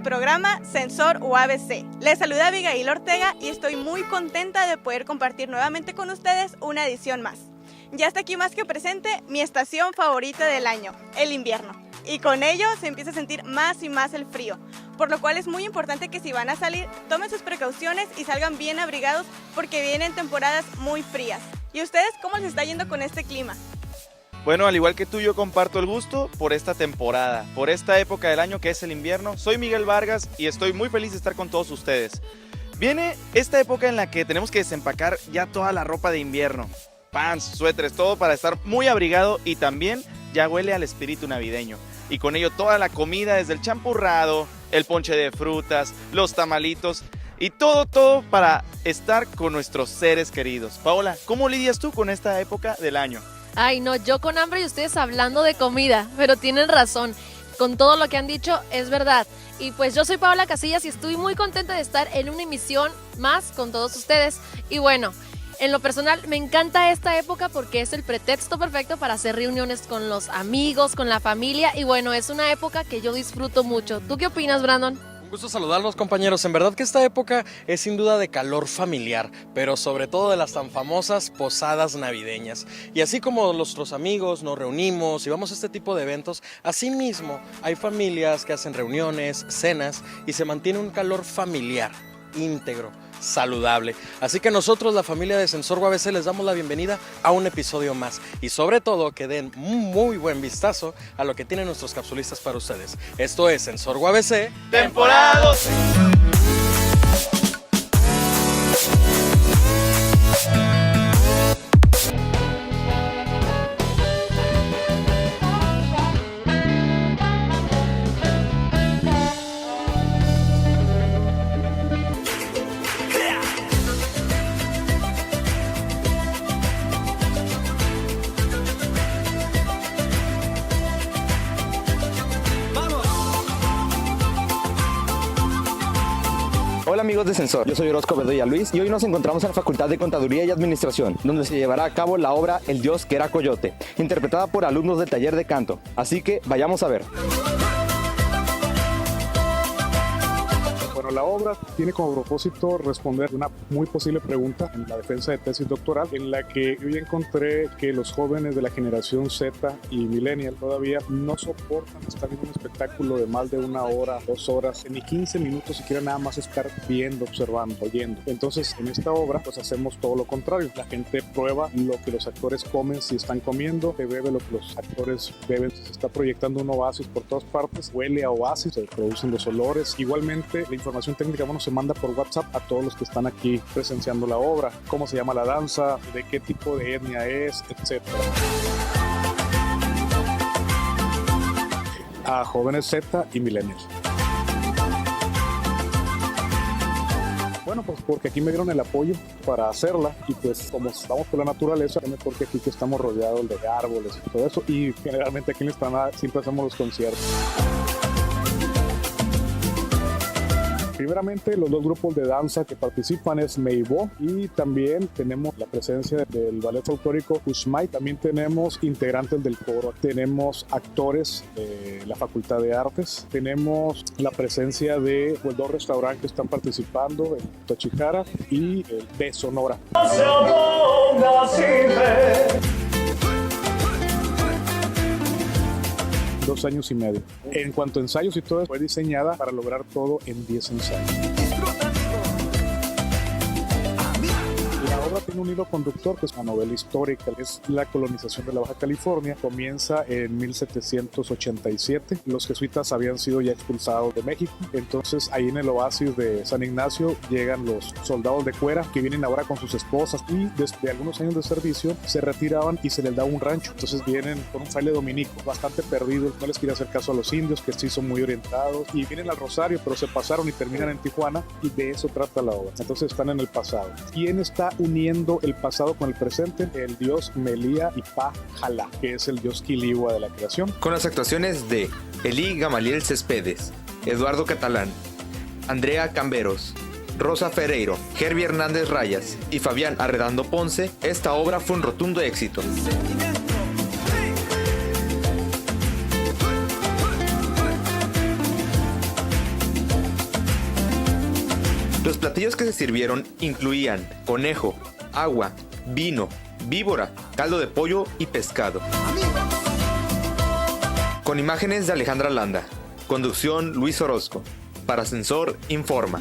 programa Sensor UABC. Les saluda Abigail Ortega y estoy muy contenta de poder compartir nuevamente con ustedes una edición más. Ya está aquí más que presente mi estación favorita del año, el invierno. Y con ello se empieza a sentir más y más el frío, por lo cual es muy importante que si van a salir, tomen sus precauciones y salgan bien abrigados porque vienen temporadas muy frías. ¿Y ustedes cómo les está yendo con este clima? Bueno, al igual que tú, yo comparto el gusto por esta temporada, por esta época del año que es el invierno. Soy Miguel Vargas y estoy muy feliz de estar con todos ustedes. Viene esta época en la que tenemos que desempacar ya toda la ropa de invierno. Pants, suéteres, todo para estar muy abrigado y también ya huele al espíritu navideño. Y con ello toda la comida, desde el champurrado, el ponche de frutas, los tamalitos y todo para estar con nuestros seres queridos. Paola, ¿cómo lidias tú con esta época del año? Ay, no, yo con hambre y ustedes hablando de comida, pero tienen razón. Con todo lo que han dicho, es verdad. Y pues yo soy Paola Casillas y estoy muy contenta de estar en una emisión más con todos ustedes. Y bueno, en lo personal me encanta esta época porque es el pretexto perfecto para hacer reuniones con los amigos, con la familia. Y bueno, es una época que yo disfruto mucho. ¿Tú qué opinas, Brandon? Un gusto saludarlos, compañeros. En verdad que esta época es sin duda de calor familiar, pero sobre todo de las tan famosas posadas navideñas. Y así como nuestros amigos nos reunimos y vamos a este tipo de eventos, así mismo hay familias que hacen reuniones, cenas y se mantiene un calor familiar, íntegro, saludable. Así que nosotros, la familia de Sensor UABC, les damos la bienvenida a un episodio más y sobre todo que den un muy buen vistazo a lo que tienen nuestros capsulistas para ustedes. Esto es Sensor UABC ¡Temporada 12! Hola amigos de Sensor, yo soy Orozco Bedoya Luis y hoy nos encontramos en la Facultad de Contaduría y Administración, donde se llevará a cabo la obra El Dios que era Coyote, interpretada por alumnos del taller de canto. Así que vayamos a ver. Bueno, la obra tiene como propósito responder una muy posible pregunta en la defensa de tesis doctoral, en la que yo encontré que los jóvenes de la generación Z y Millennial todavía no soportan estar viendo un espectáculo de más de 1 hora, 2 horas, ni 15 minutos siquiera, nada más estar viendo, observando, oyendo. Entonces, en esta obra, pues hacemos todo lo contrario. La gente prueba lo que los actores comen si están comiendo, se bebe lo que los actores beben, se está proyectando un oasis por todas partes, huele a oasis, se producen los olores. Igualmente, la información técnica, se manda por WhatsApp a todos los que están aquí presenciando la obra, cómo se llama la danza, de qué tipo de etnia es, etc. A jóvenes Z y millennials. Bueno, pues porque aquí me dieron el apoyo para hacerla y pues como estamos por la naturaleza, es mejor que aquí que estamos rodeados de árboles y todo eso, y generalmente aquí en la explanada siempre hacemos los conciertos. Primeramente, los 2 grupos de danza que participan es Meibo y también tenemos la presencia del ballet folclórico Uxmay. También tenemos integrantes del coro, tenemos actores de la Facultad de Artes, tenemos la presencia de 2 restaurantes que están participando, el Tochijara y el de Sonora. 2 años y medio. En cuanto a ensayos y todo, fue diseñada para lograr todo en 10 ensayos. La obra tiene un hilo conductor que es una novela histórica, es la colonización de la Baja California. Comienza en 1787, los jesuitas habían sido ya expulsados de México, entonces ahí en el oasis de San Ignacio llegan los soldados de Cuera que vienen ahora con sus esposas y desde algunos años de servicio se retiraban y se les da un rancho, entonces vienen con un fraile dominico bastante perdido, no les quiere hacer caso a los indios que sí son muy orientados y vienen al Rosario pero se pasaron y terminan en Tijuana y de eso trata la obra, entonces están en el pasado. ¿Quién está uniendo el pasado con el presente? El dios Melía y Jalá, que es el dios Quiligua de la creación. Con las actuaciones de Elí Gamaliel Céspedes, Eduardo Catalán, Andrea Camberos, Rosa Ferreiro, Herbie Hernández Rayas y Fabián Arredondo Ponce, esta obra fue un rotundo éxito. Los platillos que se sirvieron incluían conejo, agua, vino, víbora, caldo de pollo y pescado. Con imágenes de Alejandra Landa. Conducción Luis Orozco. Para Sensor Informa.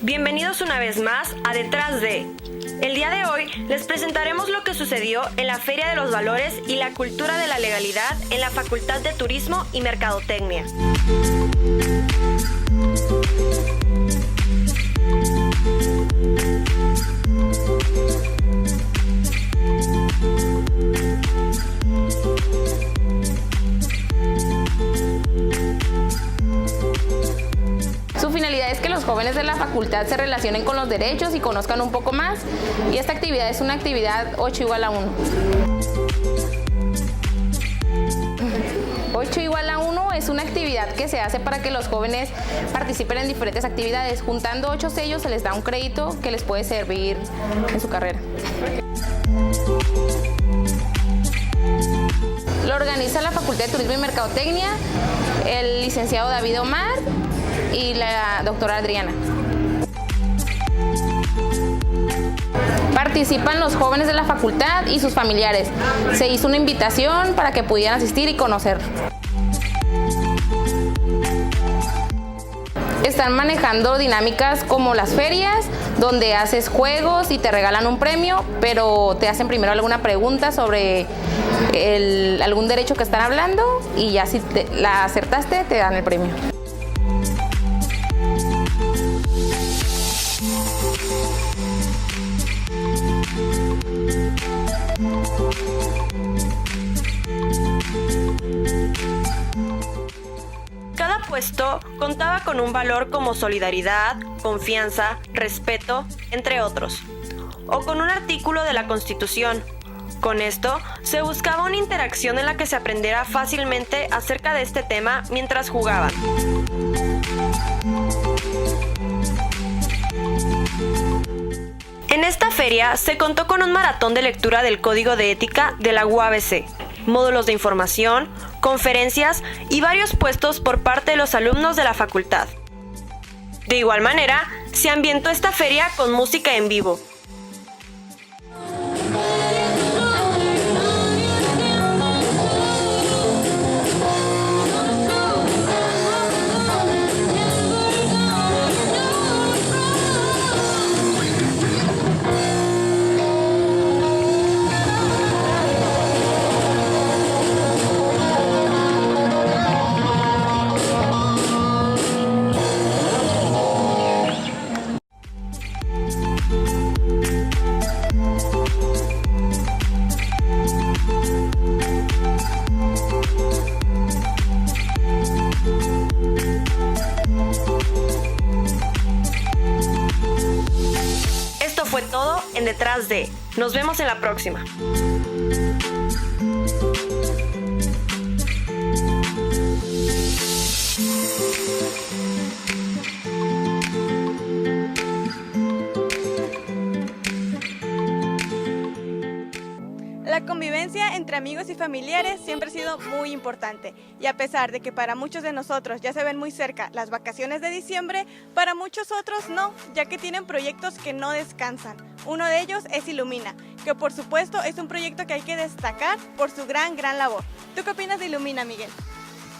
Bienvenidos una vez más a Detrás de. El día de hoy les presentaremos lo que sucedió en la Feria de los Valores y la Cultura de la Legalidad en la Facultad de Turismo y Mercadotecnia. Su finalidad es que los jóvenes de la facultad se relacionen con los derechos y conozcan un poco más, y esta actividad es una actividad 8 igual a 1. 8 igual a 1 es una actividad que se hace para que los jóvenes participen en diferentes actividades. Juntando 8 sellos se les da un crédito que les puede servir en su carrera. Lo organiza la Facultad de Turismo y Mercadotecnia, el licenciado David Omar y la doctora Adriana. Participan los jóvenes de la facultad y sus familiares. Se hizo una invitación para que pudieran asistir y conocer. Están manejando dinámicas como las ferias, donde haces juegos y te regalan un premio, pero te hacen primero alguna pregunta sobre algún derecho que están hablando, y ya si la acertaste te dan el premio. Cada puesto contaba con un valor como solidaridad, confianza, respeto, entre otros, o con un artículo de la Constitución. Con esto, se buscaba una interacción en la que se aprendiera fácilmente acerca de este tema mientras jugaban. En esta feria se contó con un maratón de lectura del Código de Ética de la UABC, módulos de información, conferencias y varios puestos por parte de los alumnos de la facultad. De igual manera, se ambientó esta feria con música en vivo. Esto fue todo en Detrás de. Nos vemos en la próxima. La convivencia entre amigos y familiares siempre ha sido muy importante, y a pesar de que para muchos de nosotros ya se ven muy cerca las vacaciones de diciembre, para muchos otros no, ya que tienen proyectos que no descansan. Uno de ellos es Ilumina, que por supuesto es un proyecto que hay que destacar por su gran labor. ¿Tú qué opinas de Ilumina, Miguel?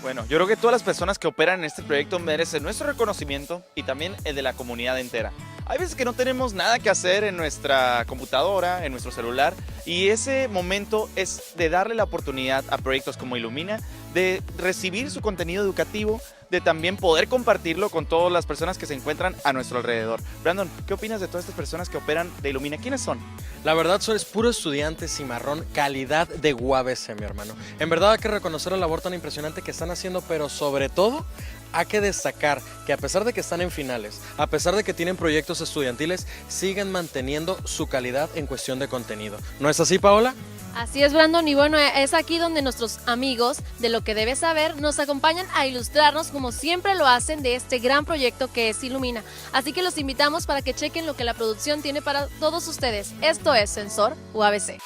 Bueno, yo creo que todas las personas que operan en este proyecto merecen nuestro reconocimiento y también el de la comunidad entera. Hay veces que no tenemos nada que hacer en nuestra computadora, en nuestro celular, y ese momento es de darle la oportunidad a proyectos como Ilumina de recibir su contenido educativo, de también poder compartirlo con todas las personas que se encuentran a nuestro alrededor. Brandon, ¿qué opinas de todas estas personas que operan de Ilumina? ¿Quiénes son? La verdad, son puro estudiante cimarrón, calidad de UABC, mi hermano. En verdad hay que reconocer la labor tan impresionante que están haciendo, pero sobre todo hay que destacar que a pesar de que están en finales, a pesar de que tienen proyectos estudiantiles, siguen manteniendo su calidad en cuestión de contenido. ¿No es así, Paola? Así es, Brandon, y bueno, es aquí donde nuestros amigos de Lo que Debes Saber nos acompañan a ilustrarnos como siempre lo hacen de este gran proyecto que es Ilumina. Así que los invitamos para que chequen lo que la producción tiene para todos ustedes. Esto es Sensor UABC.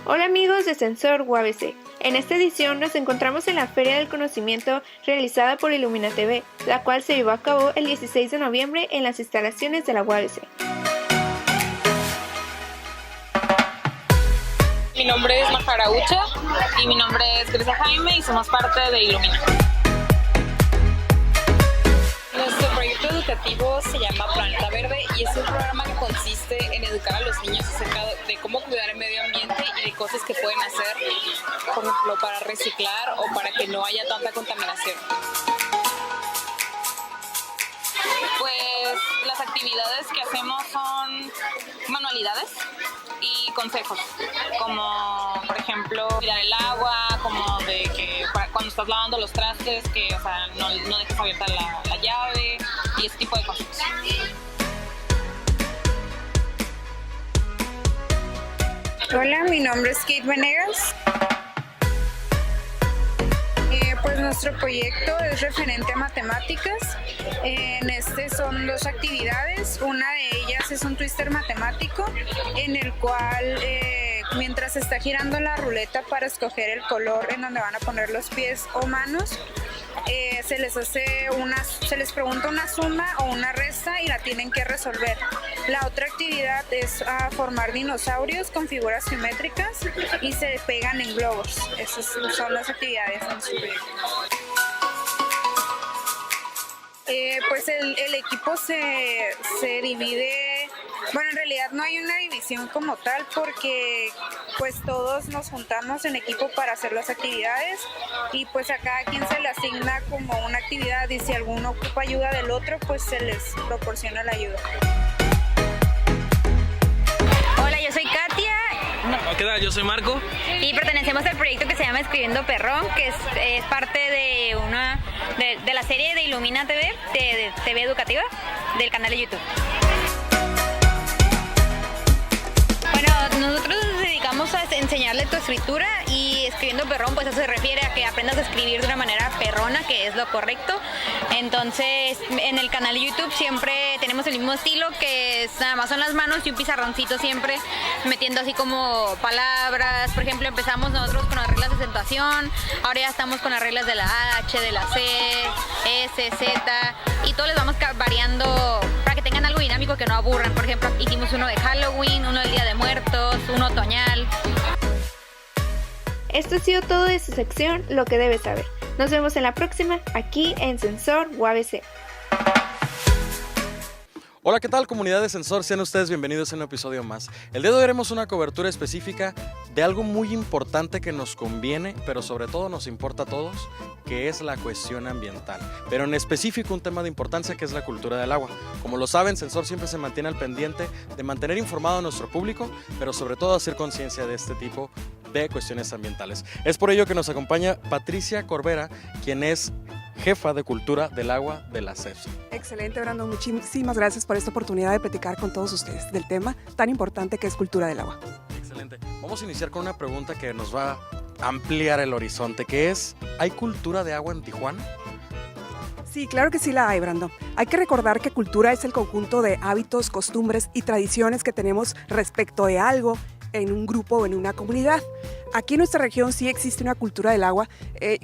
Hola amigos de Sensor UABC. En esta edición nos encontramos en la Feria del Conocimiento realizada por Ilumina TV, la cual se llevó a cabo el 16 de noviembre en las instalaciones de la UABC. Mi nombre es Majara Ucha y mi nombre es Grecia Jaime y somos parte de Ilumina. Nuestro proyecto educativo se llama Planeta Verde y es un programa que consiste en educar a los niños acerca de cómo cuidar el medio ambiente y de cosas que pueden hacer, por ejemplo, para reciclar o para que no haya tanta contaminación. Pues las actividades que hacemos son manualidades y consejos, como por ejemplo cuidar el agua, como de que cuando estás lavando los trastes, que o sea, no dejes abierta la llave y ese tipo de cosas. Hola, mi nombre es Kate Venegas. Pues nuestro proyecto es referente a matemáticas. En este son dos actividades. Una de ellas es un twister matemático en el cual mientras se está girando la ruleta para escoger el color en donde van a poner los pies o manos, se les pregunta una suma o una resta y la tienen que resolver. La otra actividad es formar dinosaurios con figuras geométricas y se pegan en globos. Esas son las actividades en su proyecto. Pues el equipo se divide, bueno, en realidad no hay una división como tal porque pues todos nos juntamos en equipo para hacer las actividades y pues a cada quien se le asigna como una actividad y si alguno ocupa ayuda del otro pues se les proporciona la ayuda. Hola, yo soy Katia. ¿Qué tal? Yo soy Marco. Y pertenecemos al proyecto que se llama Escribiendo Perrón, que es parte de la serie de Ilumina TV, de TV educativa, del canal de YouTube. Bueno, nosotros nos dedicamos a enseñarle tu escritura y Escribiendo Perrón, pues eso se refiere a que aprendas a escribir de una manera perrona, que es lo correcto. Entonces, en el canal de YouTube siempre tenemos el mismo estilo, que nada más son las manos y un pizarroncito siempre metiendo así como palabras. Por ejemplo, empezamos nosotros con las reglas de acentuación, ahora ya estamos con las reglas de la H, de la C, S, Z, y todos les vamos variando para que tengan algo dinámico que no aburran. Por ejemplo, hicimos uno de Halloween, uno del Día de Muertos, uno otoñal. Esto ha sido todo de su sección Lo que Debes Saber. Nos vemos en la próxima, aquí en Sensor UABC. Hola, ¿qué tal, comunidad de Sensor? Sean ustedes bienvenidos a un episodio más. El día de hoy haremos una cobertura específica de algo muy importante que nos conviene, pero sobre todo nos importa a todos, que es la cuestión ambiental. Pero en específico un tema de importancia que es la cultura del agua. Como lo saben, Sensor siempre se mantiene al pendiente de mantener informado a nuestro público, pero sobre todo hacer conciencia de este tipo de cuestiones ambientales. Es por ello que nos acompaña Patricia Corbera, quien es jefa de Cultura del Agua de la CEFSA. Excelente, Brandon. Muchísimas gracias por esta oportunidad de platicar con todos ustedes del tema tan importante que es cultura del agua. Excelente. Vamos a iniciar con una pregunta que nos va a ampliar el horizonte, que es, ¿hay cultura de agua en Tijuana? Sí, claro que sí la hay, Brandon. Hay que recordar que cultura es el conjunto de hábitos, costumbres y tradiciones que tenemos respecto de algo en un grupo o en una comunidad. Aquí en nuestra región sí existe una cultura del agua.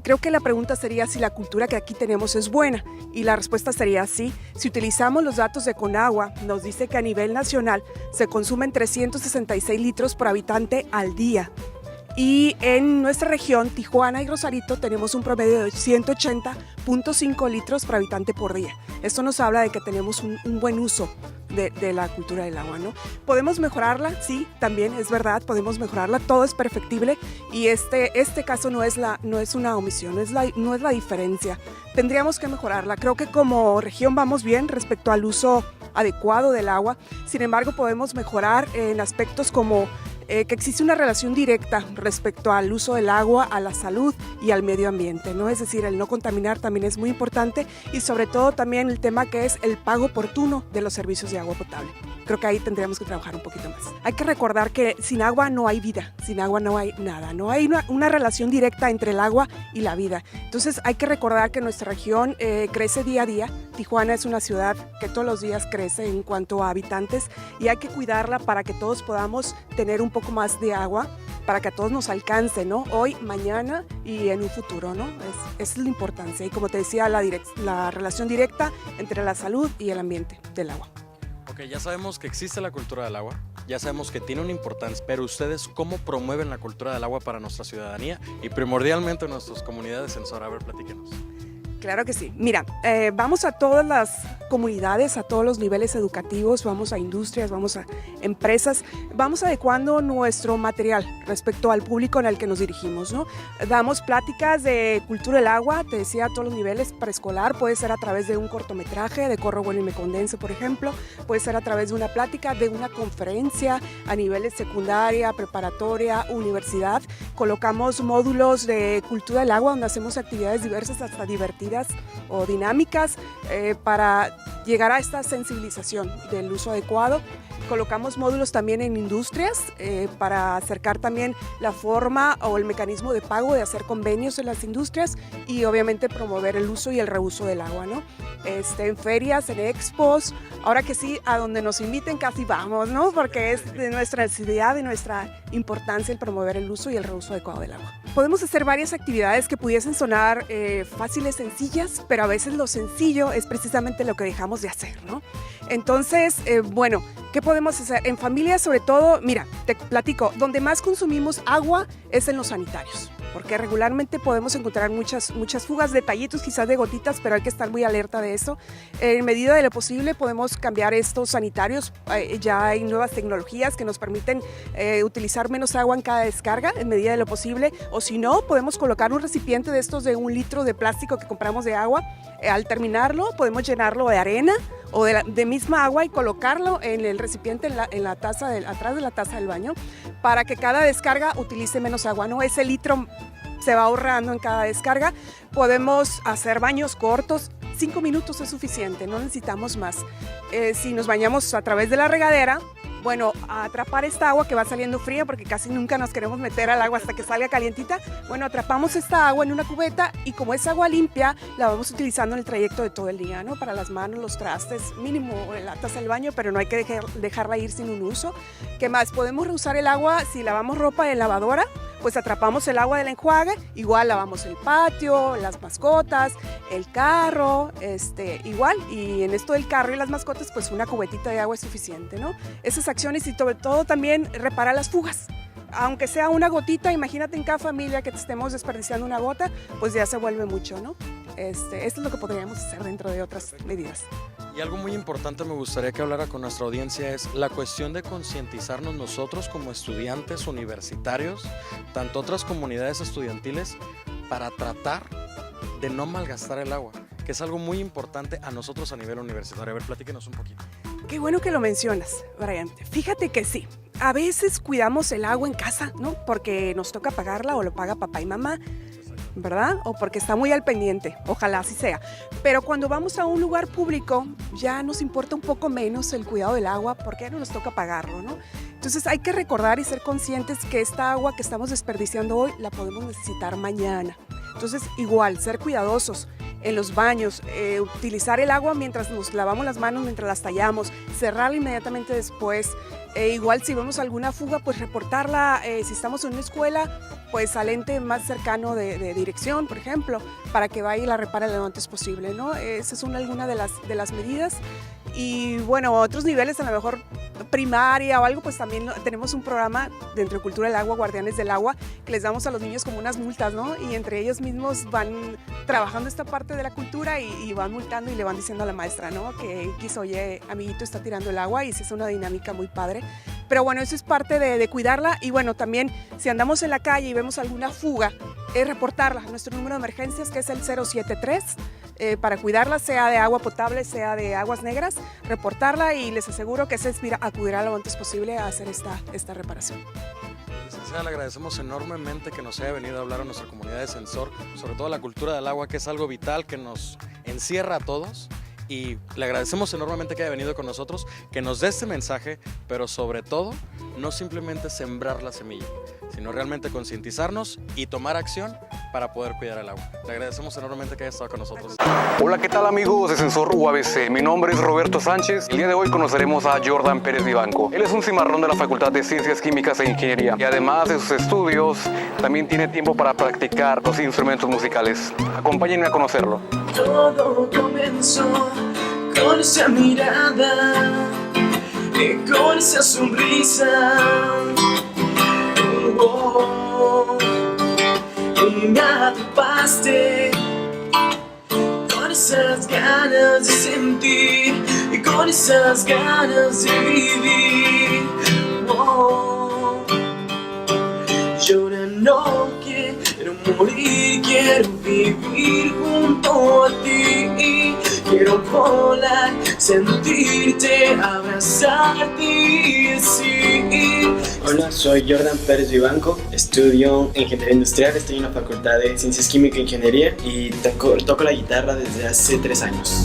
Creo que la pregunta sería si la cultura que aquí tenemos es buena y la respuesta sería sí. Si utilizamos los datos de Conagua, nos dice que a nivel nacional se consumen 366 litros por habitante al día. Y en nuestra región, Tijuana y Rosarito, tenemos un promedio de 180.5 litros por habitante por día. Esto nos habla de que tenemos un buen uso de la cultura del agua, ¿no? ¿Podemos mejorarla? Sí, también es verdad, podemos mejorarla, todo es perfectible y este caso no es una omisión, no es la diferencia. Tendríamos que mejorarla. Creo que como región vamos bien respecto al uso adecuado del agua, sin embargo podemos mejorar en aspectos como que existe una relación directa respecto al uso del agua, a la salud y al medio ambiente, ¿no? Es decir, el no contaminar también es muy importante y sobre todo también el tema que es el pago oportuno de los servicios de agua potable. Creo que ahí tendríamos que trabajar un poquito más. Hay que recordar que sin agua no hay vida, sin agua no hay nada, no hay una relación directa entre el agua y la vida. Entonces hay que recordar que nuestra región crece día a día. Tijuana es una ciudad que todos los días crece en cuanto a habitantes y hay que cuidarla para que todos podamos tener un poco más de agua, para que a todos nos alcance, ¿no? Hoy, mañana y en un futuro, ¿no? Es la importancia. Y como te decía, la relación directa entre la salud y el ambiente del agua. Ok, ya sabemos que existe la cultura del agua, ya sabemos que tiene una importancia, pero ustedes, ¿cómo promueven la cultura del agua para nuestra ciudadanía y primordialmente en nuestras comunidades en Sonora? A ver, platíquenos. Claro que sí. Mira, vamos a todas las comunidades, a todos los niveles educativos, vamos a industrias, vamos a empresas, vamos adecuando nuestro material respecto al público en el que nos dirigimos, ¿no? Damos pláticas de cultura del agua, te decía, a todos los niveles, preescolar, puede ser a través de un cortometraje, de Corro Bueno y Me Condenso, por ejemplo, puede ser a través de una plática, de una conferencia a niveles secundaria, preparatoria, universidad. Colocamos módulos de cultura del agua donde hacemos actividades diversas, hasta divertidas o dinámicas para llegar a esta sensibilización del uso adecuado. Colocamos módulos también en industrias para acercar también la forma o el mecanismo de pago, de hacer convenios en las industrias y obviamente promover el uso y el reuso del agua, ¿no? En ferias, en expos, ahora que sí, a donde nos inviten casi vamos, ¿no? Porque es de nuestra necesidad y nuestra importancia el promover el uso y el reuso adecuado del agua. Podemos hacer varias actividades que pudiesen sonar fáciles, sencillas, pero a veces lo sencillo es precisamente lo que dejamos de hacer, ¿no? Entonces, bueno, ¿qué podemos hacer? En familia, sobre todo, mira, te platico, donde más consumimos agua es en los sanitarios, porque regularmente podemos encontrar muchas fugas, detallitos quizás de gotitas, pero hay que estar muy alerta de eso. En medida de lo posible podemos cambiar estos sanitarios, ya hay nuevas tecnologías que nos permiten utilizar menos agua en cada descarga, en medida de lo posible, o si no, podemos colocar un recipiente de estos de 1 litro de plástico que compramos de agua, al terminarlo podemos llenarlo de arena o de misma agua y colocarlo en el recipiente en la taza atrás de la taza del baño para que cada descarga utilice menos agua, ¿no? Ese litro se va ahorrando en cada descarga. Podemos hacer baños cortos, 5 minutos es suficiente, no necesitamos más. Si nos bañamos a través de la regadera, bueno, a atrapar esta agua que va saliendo fría, porque casi nunca nos queremos meter al agua hasta que salga calientita, bueno, atrapamos esta agua en una cubeta y como es agua limpia, la vamos utilizando en el trayecto de todo el día, ¿no? Para las manos, los trastes, mínimo la taza del baño, pero no hay que dejarla ir sin un uso. ¿Qué más? Podemos reusar el agua si lavamos ropa en lavadora, pues atrapamos el agua del enjuague, igual lavamos el patio, las mascotas, el carro, igual, y en esto del carro y las mascotas, pues una cubetita de agua es suficiente, ¿no? Esas acciones y sobre todo también reparar las fugas. Aunque sea una gotita, imagínate en cada familia que te estemos desperdiciando una gota, pues ya se vuelve mucho, ¿no? Esto es lo que podríamos hacer dentro de otras medidas. Y algo muy importante me gustaría que hablara con nuestra audiencia es la cuestión de concientizarnos nosotros como estudiantes universitarios, tanto otras comunidades estudiantiles, para tratar de no malgastar el agua, que es algo muy importante a nosotros a nivel universitario. A ver, platíquenos un poquito. Qué bueno que lo mencionas, Brian. Fíjate que sí, a veces cuidamos el agua en casa, ¿no? Porque nos toca pagarla o lo paga papá y mamá, ¿verdad? O porque está muy al pendiente, ojalá así sea. Pero cuando vamos a un lugar público ya nos importa un poco menos el cuidado del agua porque ya no nos toca pagarlo, ¿no? Entonces hay que recordar y ser conscientes que esta agua que estamos desperdiciando hoy la podemos necesitar mañana. Entonces igual, ser cuidadosos en los baños, utilizar el agua mientras nos lavamos las manos, mientras las tallamos, cerrarla inmediatamente después. Igual si vemos alguna fuga, pues reportarla. Si estamos en una escuela, pues al ente más cercano de dirección, por ejemplo, para que vaya y la repare lo antes posible, ¿no? Esas son algunas de las medidas. Y bueno, otros niveles, a lo mejor primaria o algo, pues también tenemos un programa dentro de Cultura del Agua, Guardianes del Agua, que les damos a los niños como unas multas, ¿no? Y entre ellos mismos van trabajando esta parte de la cultura y van multando y le van diciendo a la maestra, ¿no? Que X, oye, amiguito está tirando el agua, y sí es una dinámica muy padre. Pero bueno, eso es parte de cuidarla. Y bueno, también si andamos en la calle y vemos alguna fuga, reportarla a nuestro número de emergencias, que es el 073, para cuidarla, sea de agua potable, sea de aguas negras, reportarla, y les aseguro que se acudirá lo antes posible a hacer esta reparación. le agradecemos enormemente que nos haya venido a hablar a nuestra comunidad de Sensor, sobre todo la cultura del agua, que es algo vital que nos encierra a todos. Y le agradecemos enormemente que haya venido con nosotros, que nos dé este mensaje, pero sobre todo, no simplemente sembrar la semilla, sino realmente concientizarnos y tomar acción para poder cuidar el agua. Le agradecemos enormemente que haya estado con nosotros. Hola, ¿qué tal amigos de Sensor UABC? Mi nombre es Roberto Sánchez. El día de hoy conoceremos a Jordan Pérez Vivanco. Él es un cimarrón de la Facultad de Ciencias Químicas e Ingeniería y además de sus estudios, también tiene tiempo para practicar los instrumentos musicales. Acompáñenme a conocerlo. Todo comenzó con esa mirada y con esa sonrisa. Y me atrapaste con esas ganas de sentir y con esas ganas de vivir. Yo no quiero morir, quiero vivir junto a ti. Quiero volar, sentirte, abrazarte y decir. Hola, soy Jordan Pérez Vivanco, estudio Ingeniería Industrial, estoy en la Facultad de Ciencias Químicas e Ingeniería y toco la guitarra desde hace 3 años.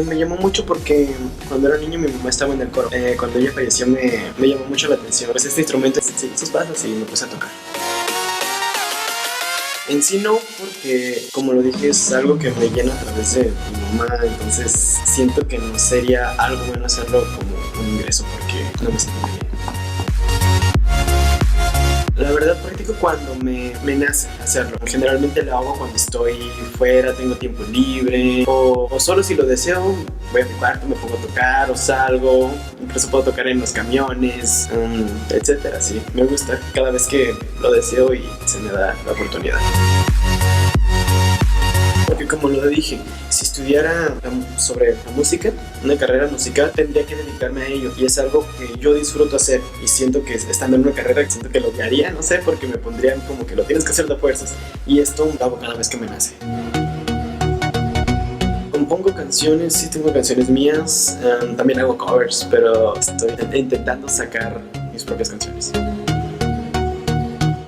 Me llamó mucho porque cuando era niño mi mamá estaba en el coro. Cuando ella falleció me llamó mucho la atención. Pues este instrumento seguí sus pasos y me puse a tocar. En sí no, porque como lo dije es algo que me llena a través de mi mamá, entonces siento que no sería algo bueno hacerlo como un ingreso porque no me siento bien. La verdad practico cuando me nace hacerlo. Generalmente lo hago cuando estoy fuera, tengo tiempo libre o solo si lo deseo voy a mi cuarto, me pongo a tocar o salgo. Incluso puedo tocar en los camiones, etcétera. Sí, me gusta cada vez que lo deseo y se me da la oportunidad. Porque como lo dije, si estudiara sobre la música, una carrera musical, tendría que dedicarme a ello. Y es algo que yo disfruto hacer. Y siento que estando en una carrera, siento que lo haría, no sé, porque me pondrían como que lo tienes que hacer de fuerzas. Y esto lo hago cada vez que me nace. Compongo canciones, sí tengo canciones mías. También hago covers, pero estoy intentando sacar mis propias canciones.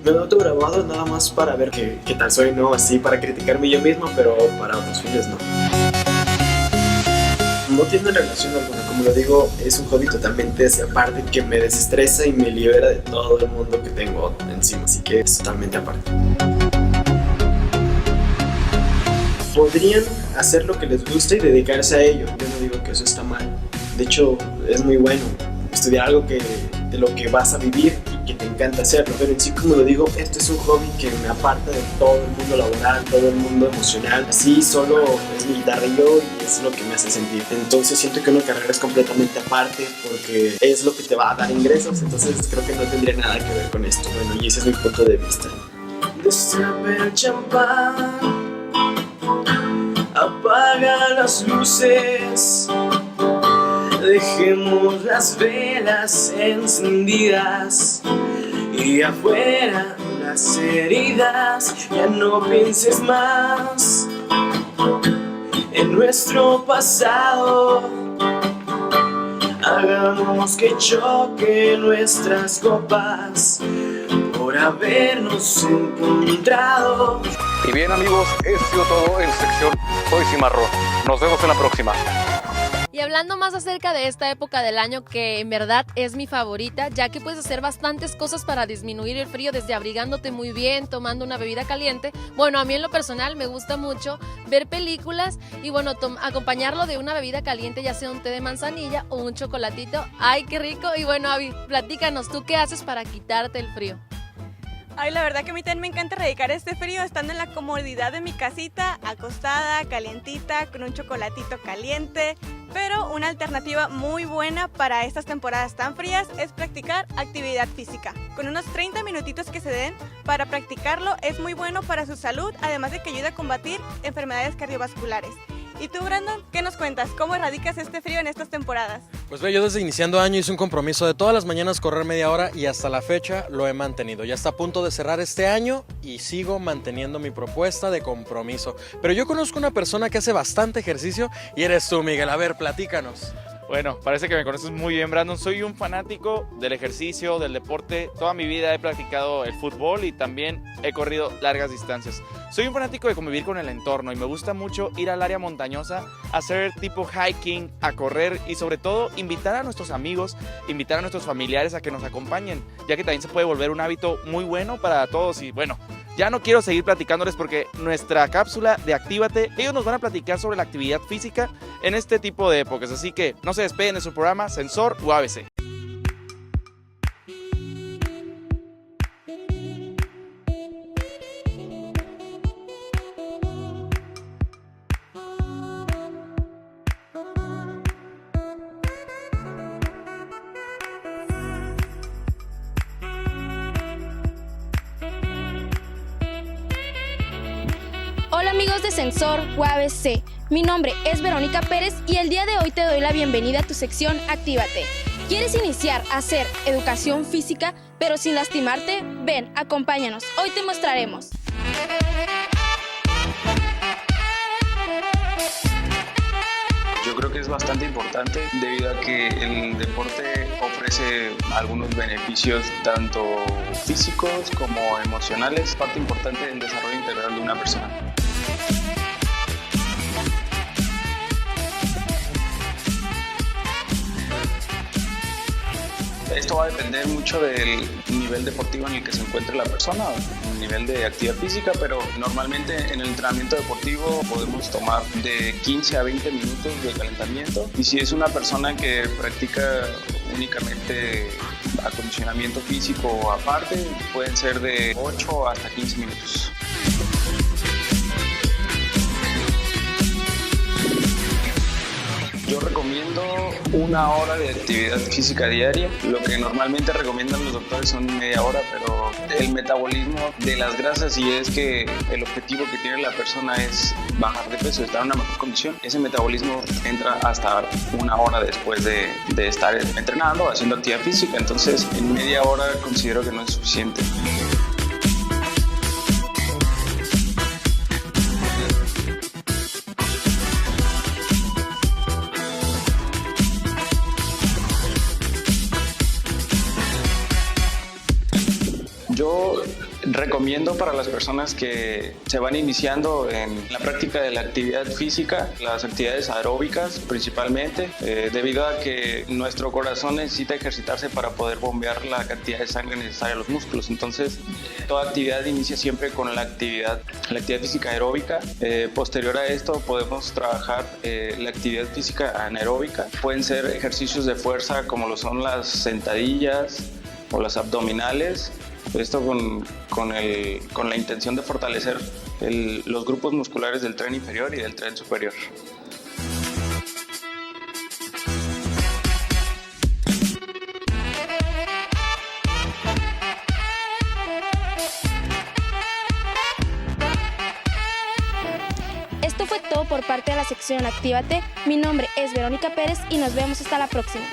Me he autograbado nada más para ver qué tal soy, ¿no? Así para criticarme yo mismo, pero para otros fines no. No tiene relación alguna, como lo digo, es un hobby totalmente aparte que me desestresa y me libera de todo el mundo que tengo encima, así que es totalmente aparte. Podrían hacer lo que les guste y dedicarse a ello, yo no digo que eso está mal, de hecho es muy bueno estudiar algo de lo que vas a vivir y que te encanta hacerlo, pero en sí, como lo digo, esto es un hobby que me aparta de todo el mundo laboral, todo el mundo emocional, así solo es mi guitarra y yo y es lo que me hace sentir. Entonces siento que una carrera es completamente aparte porque es lo que te va a dar ingresos, entonces creo que no tendría nada que ver con esto. Bueno, y ese es mi punto de vista. Destape el champán, apaga las luces, dejemos las velas encendidas y afuera las heridas. Ya no pienses más en nuestro pasado. Hagamos que choquen nuestras copas por habernos encontrado. Y bien amigos, esto ha sido todo en sección Soy Cimarrón. Nos vemos en la próxima. Y hablando más acerca de esta época del año que en verdad es mi favorita, ya que puedes hacer bastantes cosas para disminuir el frío, desde abrigándote muy bien, tomando una bebida caliente. Bueno, a mí en lo personal me gusta mucho ver películas y bueno, acompañarlo de una bebida caliente, ya sea un té de manzanilla o un chocolatito. ¡Ay, qué rico! Y bueno, Abby, platícanos, ¿tú qué haces para quitarte el frío? Ay, la verdad que a mí también me encanta erradicar este frío estando en la comodidad de mi casita, acostada, calientita, con un chocolatito caliente. Pero una alternativa muy buena para estas temporadas tan frías es practicar actividad física. Con unos 30 minutitos que se den para practicarlo es muy bueno para su salud, además de que ayuda a combatir enfermedades cardiovasculares. ¿Y tú, Brandon, qué nos cuentas? ¿Cómo erradicas este frío en estas temporadas? Pues ve, yo desde iniciando año hice un compromiso de todas las mañanas correr media hora y hasta la fecha lo he mantenido. Ya está a punto de cerrar este año y sigo manteniendo mi propuesta de compromiso. Pero yo conozco una persona que hace bastante ejercicio y eres tú, Miguel. A ver, platícanos. Bueno, parece que me conoces muy bien, Brandon. Soy un fanático del ejercicio, del deporte. Toda mi vida he practicado el fútbol y también he corrido largas distancias. Soy un fanático de convivir con el entorno y me gusta mucho ir al área montañosa, a hacer tipo hiking, a correr y sobre todo invitar a nuestros amigos, invitar a nuestros familiares a que nos acompañen, ya que también se puede volver un hábito muy bueno para todos. Y bueno, ya no quiero seguir platicándoles porque nuestra cápsula de Actívate, ellos nos van a platicar sobre la actividad física en este tipo de épocas. Así que no se despeguen de su programa Sensor UABC. Hola amigos de Sensor UABC, mi nombre es Verónica Pérez y el día de hoy te doy la bienvenida a tu sección Actívate. ¿Quieres iniciar a hacer educación física pero sin lastimarte? Ven, acompáñanos, hoy te mostraremos. Yo creo que es bastante importante debido a que el deporte ofrece algunos beneficios tanto físicos como emocionales, parte importante del desarrollo integral de una persona. Esto va a depender mucho del nivel deportivo en el que se encuentre la persona, el nivel de actividad física, pero normalmente en el entrenamiento deportivo podemos tomar de 15 a 20 minutos de calentamiento. Y si es una persona que practica únicamente acondicionamiento físico aparte, pueden ser de 8 hasta 15 minutos. Yo recomiendo 1 hora de actividad física diaria. Lo que normalmente recomiendan los doctores son media hora, pero el metabolismo de las grasas, si es que el objetivo que tiene la persona es bajar de peso, estar en una mejor condición, ese metabolismo entra hasta 1 hora después de estar entrenando, haciendo actividad física. Entonces, en media hora considero que no es suficiente. Yo recomiendo para las personas que se van iniciando en la práctica de la actividad física, las actividades aeróbicas principalmente, debido a que nuestro corazón necesita ejercitarse para poder bombear la cantidad de sangre necesaria a los músculos. Entonces, toda actividad inicia siempre con la actividad física aeróbica. Posterior a esto podemos trabajar la actividad física anaeróbica. Pueden ser ejercicios de fuerza como lo son las sentadillas o las abdominales. Esto con la intención de fortalecer los grupos musculares del tren inferior y del tren superior. Esto fue todo por parte de la sección Actívate. Mi nombre es Verónica Pérez y nos vemos hasta la próxima.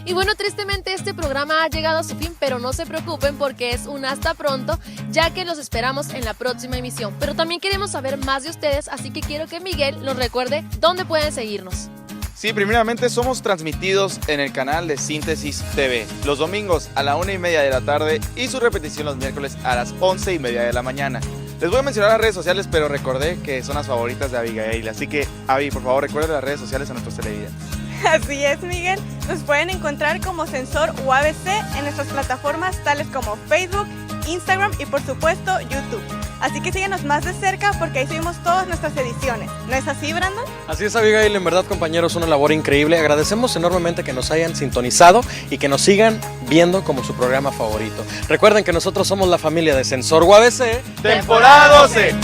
Y bueno, tristemente este programa ha llegado a su fin, pero no se preocupen porque es un hasta pronto, ya que los esperamos en la próxima emisión. Pero también queremos saber más de ustedes, así que quiero que Miguel nos recuerde dónde pueden seguirnos. Sí, primeramente somos transmitidos en el canal de Síntesis TV, los domingos a la 1:30 de la tarde y su repetición los miércoles a las 11:30 de la mañana. Les voy a mencionar las redes sociales, pero recordé que son las favoritas de Abigail, así que Abby, por favor, recuerda las redes sociales a nuestros televidentes. Así es, Miguel. Nos pueden encontrar como Sensor UABC en nuestras plataformas tales como Facebook, Instagram y por supuesto YouTube. Así que síguenos más de cerca porque ahí subimos todas nuestras ediciones. ¿No es así, Brandon? Así es, Abigail, en verdad, compañeros, una labor increíble. Agradecemos enormemente que nos hayan sintonizado y que nos sigan viendo como su programa favorito. Recuerden que nosotros somos la familia de Sensor UABC. ¡Temporada 12!